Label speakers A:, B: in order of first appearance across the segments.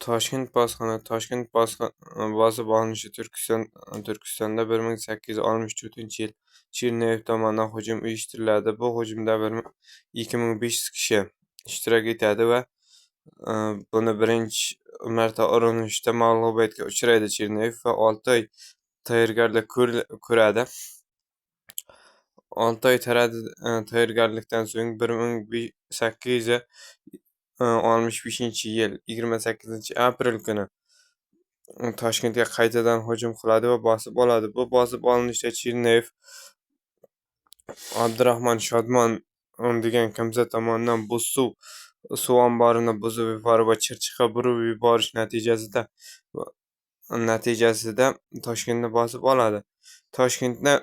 A: Toshkent bosib olinishi Turkistonda 1864-yil Chernyayev tomonidan hujum uyushtiriladi. Bu hujumda 2500 kishi ishtirok etadi va buni birinchi marta urinishda mag'lubiyatga uchraydi. Chernyayev va 6 oy tayyorgarlik ko'radi. 6 oy tayyorgarlikdan so'ng 1865-yil 28-aprel kuni Toshkentga qaytadan hujum qiladi va bosib oladi. Bu bosib olinishda Chernyayev Abdurahmon Shodmon degan kimsa tomonidan bu suv omborini buzib yuborib va Chirchiqqa burib yuborish natijasida Toshkentni bosib oladi. Toshkentni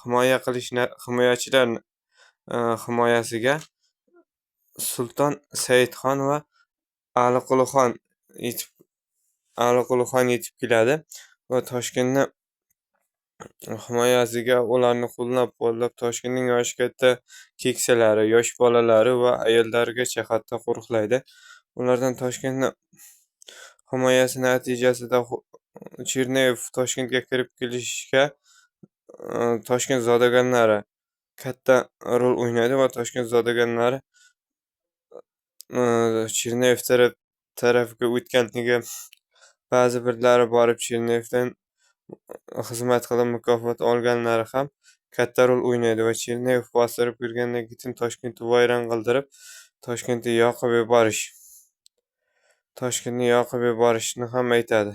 A: himoyachilar himoyasiga Sulton Saidxon va Aliqulixon yetib keladi va Toshkentni himoyasiga ularni qo'llab-quvvatlab, Toshkentning yoshi katta keksalari, yosh bolalari va ayollarigacha hatto qo'riqlaydi. Ulardan Toshkentni himoyasi natijasida Chernyayev Toshkentga kirib kelishga Toshkent zodagonlari katta rol o'ynaydi va Toshkent zodagonlari Cherniyev tarafiga o'tganligi, ba'zi birlari borib Cherniyevdan xizmat qilib mukofot olganlari ham katta rol o'ynaydi va Cherniyev bostirib kirgandan keyin Toshkentni vayron qildirib, Toshkentni yoqib yuborishni ham aytadi.